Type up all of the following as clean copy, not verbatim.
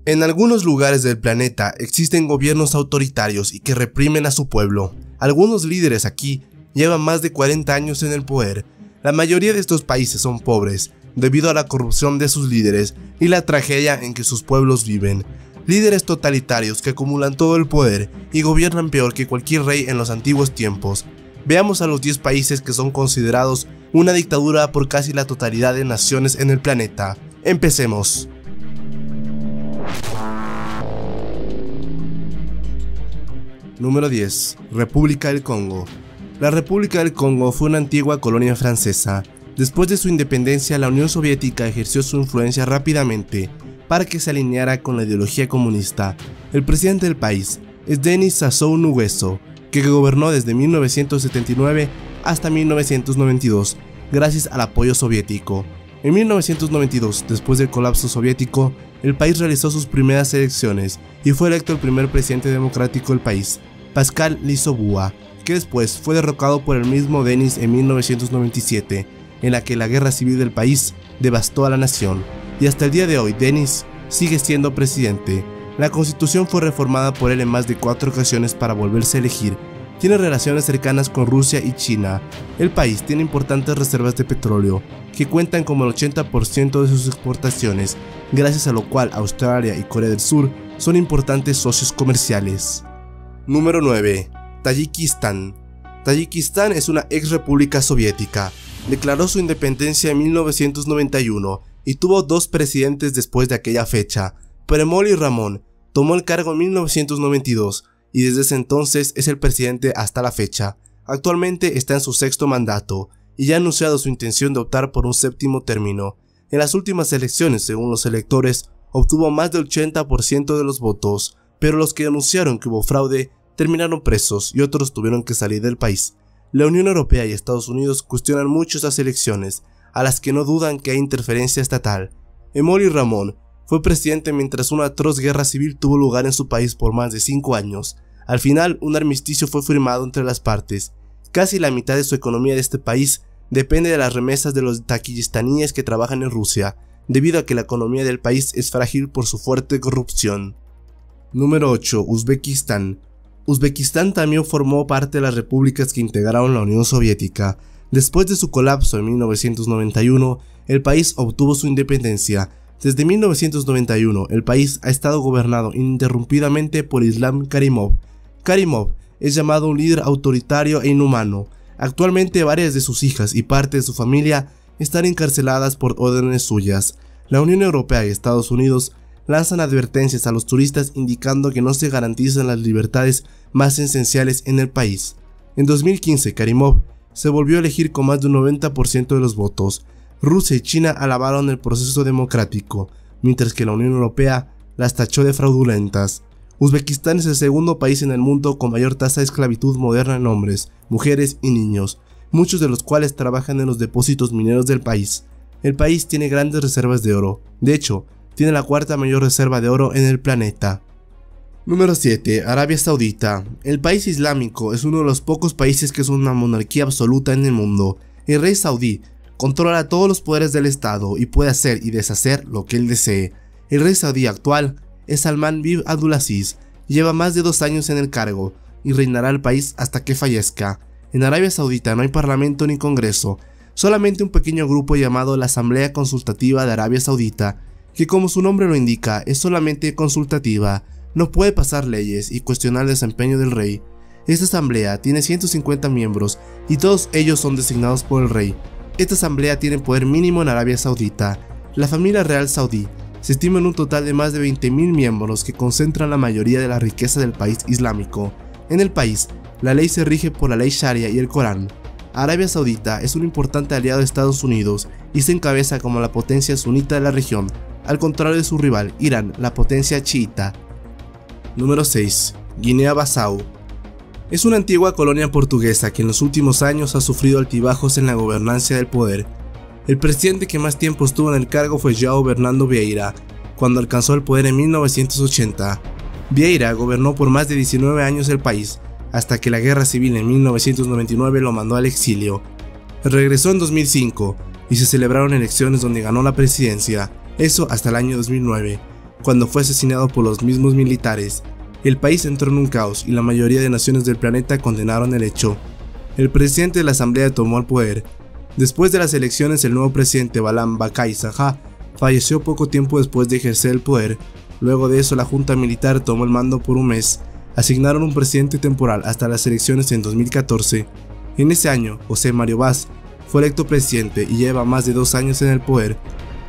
En algunos lugares del planeta existen gobiernos autoritarios y que reprimen a su pueblo. Algunos líderes aquí llevan más de 40 años en el poder. La mayoría de estos países son pobres, debido a la corrupción de sus líderes y la tragedia en que sus pueblos viven. Líderes totalitarios que acumulan todo el poder y gobiernan peor que cualquier rey en los antiguos tiempos. Veamos a los 10 países que son considerados una dictadura por casi la totalidad de naciones en el planeta. Empecemos. Número 10. República del Congo. La República del Congo fue una antigua colonia francesa. Después de su independencia, la Unión Soviética ejerció su influencia rápidamente para que se alineara con la ideología comunista. El presidente del país es Denis Sassou Nguesso, que gobernó desde 1979 hasta 1992, gracias al apoyo soviético. En 1992, después del colapso soviético, el país realizó sus primeras elecciones y fue electo el primer presidente democrático del país, Pascal Lissouba, que después fue derrocado por el mismo Denis en 1997, en la que la guerra civil del país devastó a la nación, y hasta el día de hoy Denis sigue siendo presidente. La constitución fue reformada por él en más de 4 ocasiones para volverse a elegir. Tiene relaciones cercanas con Rusia y China. El país tiene importantes reservas de petróleo, que cuentan como el 80% de sus exportaciones, gracias a lo cual Australia y Corea del Sur son importantes socios comerciales. Número 9. Tayikistán. Tayikistán es una ex república soviética. Declaró su independencia en 1991 y tuvo 2 presidentes después de aquella fecha. Emoli Rahmon tomó el cargo en 1992 y desde ese entonces es el presidente hasta la fecha. Actualmente está en su 6º mandato y ya ha anunciado su intención de optar por un 7º término. En las últimas elecciones, según los electores, obtuvo más del 80% de los votos, pero los que anunciaron que hubo fraude terminaron presos y otros tuvieron que salir del país. La Unión Europea y Estados Unidos cuestionan mucho esas elecciones, a las que no dudan que hay interferencia estatal. Emoli Rahmon fue presidente mientras una atroz guerra civil tuvo lugar en su país por más de 5 años. Al final, un armisticio fue firmado entre las partes. Casi la mitad de su economía de este país depende de las remesas de los tayikistaníes que trabajan en Rusia, debido a que la economía del país es frágil por su fuerte corrupción. Número 8. Uzbekistán. Uzbekistán también formó parte de las repúblicas que integraron la Unión Soviética. Después de su colapso en 1991, el país obtuvo su independencia. Desde 1991, el país ha estado gobernado ininterrumpidamente por Islam Karimov. Karimov es llamado un líder autoritario e inhumano. Actualmente varias de sus hijas y parte de su familia están encarceladas por órdenes suyas. La Unión Europea y Estados Unidos lanzan advertencias a los turistas indicando que no se garantizan las libertades más esenciales en el país. En 2015, Karimov se volvió a elegir con más de un 90% de los votos. Rusia y China alabaron el proceso democrático, mientras que la Unión Europea las tachó de fraudulentas. Uzbekistán es el 2º país en el mundo con mayor tasa de esclavitud moderna en hombres, mujeres y niños, muchos de los cuales trabajan en los depósitos mineros del país. El país tiene grandes reservas de oro. De hecho, tiene la 4ª mayor reserva de oro en el planeta. Número 7. Arabia Saudita. El país islámico es uno de los pocos países que es una monarquía absoluta en el mundo. El rey saudí controla todos los poderes del estado y puede hacer y deshacer lo que él desee. El rey saudí actual es Salman bin Abdulaziz. Lleva más de 2 años en el cargo y reinará el país hasta que fallezca. En Arabia Saudita no hay parlamento ni congreso, solamente un pequeño grupo llamado la Asamblea Consultativa de Arabia Saudita, que como su nombre lo indica es solamente consultativa, no puede pasar leyes y cuestionar el desempeño del rey. Esta asamblea tiene 150 miembros y todos ellos son designados por el rey. Esta asamblea tiene poder mínimo en Arabia Saudita. La familia real saudí se estima en un total de más de 20.000 miembros que concentran la mayoría de la riqueza del país islámico. En el país, la ley se rige por la ley Sharia y el Corán. Arabia Saudita es un importante aliado de Estados Unidos y se encabeza como la potencia sunita de la región, al contrario de su rival, Irán, la potencia chiita. Número 6. Guinea-Bissau. Es una antigua colonia portuguesa que en los últimos años ha sufrido altibajos en la gobernanza del poder. El presidente que más tiempo estuvo en el cargo fue João Bernardo Vieira, cuando alcanzó el poder en 1980. Vieira gobernó por más de 19 años el país, hasta que la guerra civil en 1999 lo mandó al exilio. Regresó en 2005 y se celebraron elecciones donde ganó la presidencia, eso hasta el año 2009. cuando fue asesinado por los mismos militares. El país entró en un caos y la mayoría de naciones del planeta condenaron el hecho. El presidente de la asamblea tomó el poder. Después de las elecciones, el nuevo presidente Balam Bakai Saha falleció poco tiempo después de ejercer el poder. Luego de eso, la junta militar tomó el mando por un mes. Asignaron un presidente temporal hasta las elecciones en 2014. En ese año, José Mario Vaz fue electo presidente y lleva más de 2 años en el poder.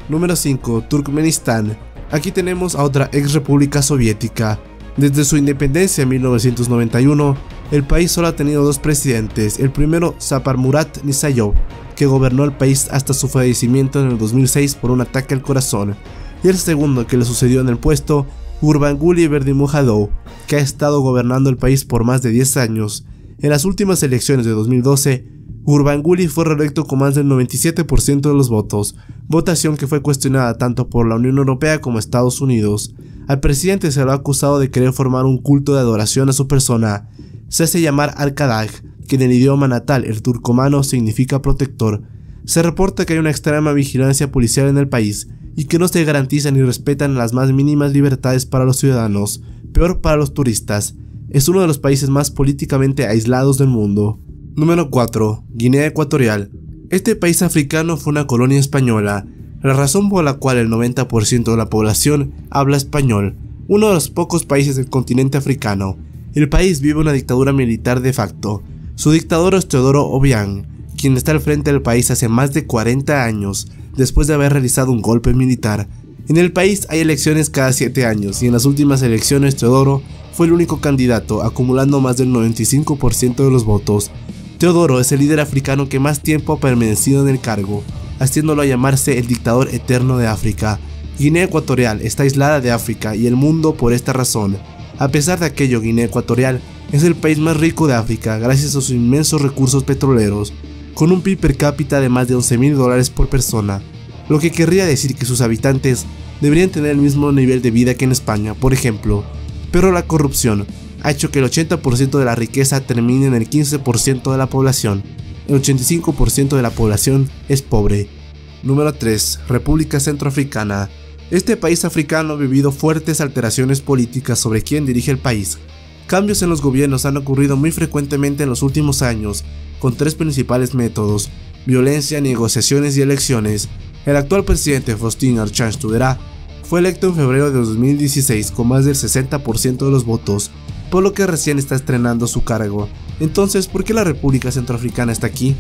Número 5. Turkmenistán. Aquí tenemos a otra ex república soviética. Desde su independencia en 1991, el país solo ha tenido 2 presidentes, el primero Saparmurat Nisayov, que gobernó el país hasta su fallecimiento en el 2006 por un ataque al corazón, y el segundo que le sucedió en el puesto, Gurbanguly Berdimuhamedow, que ha estado gobernando el país por más de 10 años. En las últimas elecciones de 2012, Gurbanguly fue reelecto con más del 97% de los votos, votación que fue cuestionada tanto por la Unión Europea como Estados Unidos. Al presidente se lo ha acusado de querer formar un culto de adoración a su persona. Se hace llamar Al-Qadag, que en el idioma natal, el turcomano, significa protector. Se reporta que hay una extrema vigilancia policial en el país y que no se garantizan ni respetan las más mínimas libertades para los ciudadanos, peor para los turistas. Es uno de los países más políticamente aislados del mundo. Número 4. Guinea Ecuatorial. Este país africano fue una colonia española, la razón por la cual el 90% de la población habla español, uno de los pocos países del continente africano. El país vive una dictadura militar de facto. Su dictador es Teodoro Obiang, quien está al frente del país hace más de 40 años, después de haber realizado un golpe militar. En el país hay elecciones cada 7 años y en las últimas elecciones Teodoro fue el único candidato, acumulando más del 95% de los votos. Teodoro es el líder africano que más tiempo ha permanecido en el cargo, haciéndolo llamarse el dictador eterno de África. Guinea Ecuatorial está aislada de África y el mundo por esta razón. A pesar de aquello, Guinea Ecuatorial es el país más rico de África gracias a sus inmensos recursos petroleros, con un PIB per cápita de más de $11.000 por persona, lo que querría decir que sus habitantes deberían tener el mismo nivel de vida que en España, por ejemplo. Pero la corrupción ha hecho que el 80% de la riqueza termine en el 15% de la población. El 85% de la población es pobre. Número 3. República Centroafricana. Este país africano ha vivido fuertes alteraciones políticas sobre quién dirige el país. Cambios en los gobiernos han ocurrido muy frecuentemente en los últimos años, con 3 principales métodos: violencia, negociaciones y elecciones. El actual presidente Faustin Archange Touadéra fue electo en febrero de 2016 con más del 60% de los votos, por lo que recién está estrenando su cargo. Entonces, ¿por qué la República Centroafricana está aquí?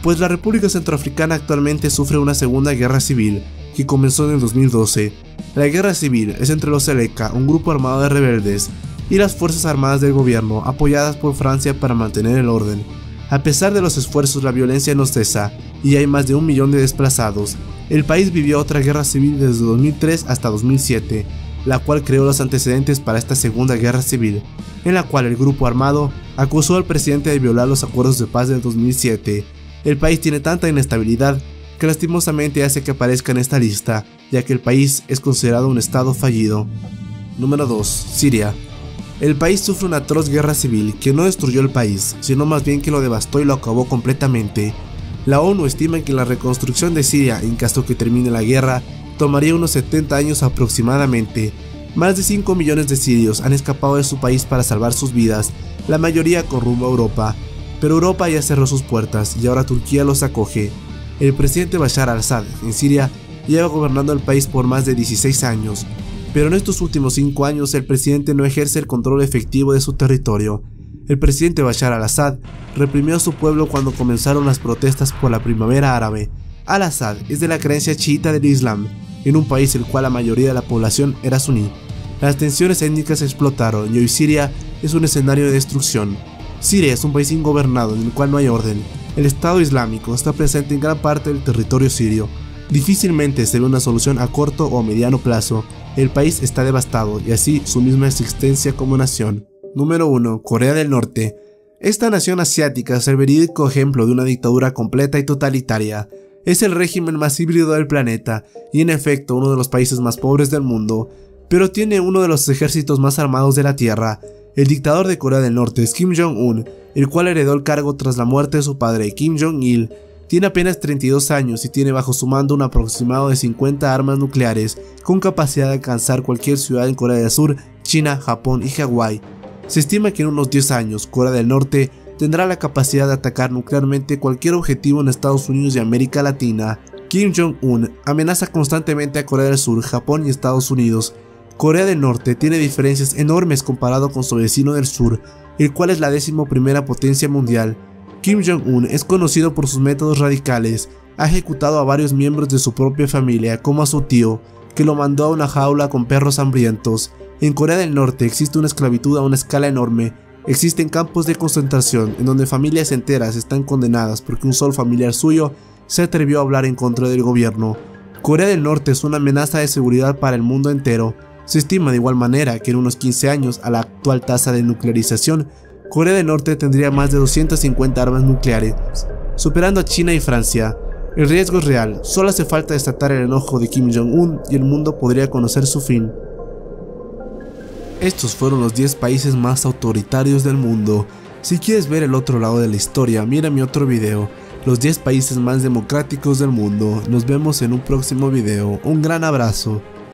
Pues la República Centroafricana actualmente sufre una segunda guerra civil, que comenzó en el 2012. La guerra civil es entre los Seleka, un grupo armado de rebeldes, y las fuerzas armadas del gobierno, apoyadas por Francia para mantener el orden. A pesar de los esfuerzos, la violencia no cesa, y hay más de 1 millón de desplazados. El país vivió otra guerra civil desde 2003 hasta 2007, la cual creó los antecedentes para esta segunda guerra civil, en la cual el grupo armado acusó al presidente de violar los acuerdos de paz del 2007. El país tiene tanta inestabilidad que lastimosamente hace que aparezca en esta lista, ya que el país es considerado un estado fallido. Número 2. Siria. El país sufre una atroz guerra civil que no destruyó el país, sino más bien que lo devastó y lo acabó completamente. La ONU estima que la reconstrucción de Siria, en caso que termine la guerra, tomaría unos 70 años aproximadamente. Más de 5 millones de sirios han escapado de su país para salvar sus vidas, la mayoría con rumbo a Europa. Pero Europa ya cerró sus puertas y ahora Turquía los acoge. El presidente Bashar al-Assad en Siria lleva gobernando el país por más de 16 años, pero en estos últimos 5 años el presidente no ejerce el control efectivo de su territorio. El presidente Bashar al-Assad reprimió a su pueblo cuando comenzaron las protestas por la primavera árabe. Al-Assad es de la creencia chiita del Islam, en un país el cual la mayoría de la población era suní. Las tensiones étnicas explotaron y hoy Siria es un escenario de destrucción. Siria es un país ingobernado en el cual no hay orden. El Estado Islámico está presente en gran parte del territorio sirio. Difícilmente se ve una solución a corto o mediano plazo. El país está devastado y así su misma existencia como nación. Número 1. Corea del Norte. Esta nación asiática es el verídico ejemplo de una dictadura completa y totalitaria. Es el régimen más híbrido del planeta y en efecto uno de los países más pobres del mundo, pero tiene uno de los ejércitos más armados de la Tierra. El dictador de Corea del Norte es Kim Jong-un, el cual heredó el cargo tras la muerte de su padre Kim Jong-il. Tiene apenas 32 años y tiene bajo su mando un aproximado de 50 armas nucleares con capacidad de alcanzar cualquier ciudad en Corea del Sur, China, Japón y Hawái. Se estima que en unos 10 años Corea del Norte tendrá la capacidad de atacar nuclearmente cualquier objetivo en Estados Unidos y América Latina. Kim Jong-un amenaza constantemente a Corea del Sur, Japón y Estados Unidos. Corea del Norte tiene diferencias enormes comparado con su vecino del sur, el cual es la 11ª potencia mundial. Kim Jong-un es conocido por sus métodos radicales, ha ejecutado a varios miembros de su propia familia, como a su tío, que lo mandó a una jaula con perros hambrientos. En Corea del Norte existe una esclavitud a una escala enorme, existen campos de concentración en donde familias enteras están condenadas porque un solo familiar suyo se atrevió a hablar en contra del gobierno. Corea del Norte es una amenaza de seguridad para el mundo entero. Se estima de igual manera que en unos 15 años, a la actual tasa de nuclearización, Corea del Norte tendría más de 250 armas nucleares, superando a China y Francia. El riesgo es real, solo hace falta desatar el enojo de Kim Jong-un y el mundo podría conocer su fin. Estos fueron los 10 países más autoritarios del mundo. Si quieres ver el otro lado de la historia, mira mi otro video, los 10 países más democráticos del mundo. Nos vemos en un próximo video, un gran abrazo.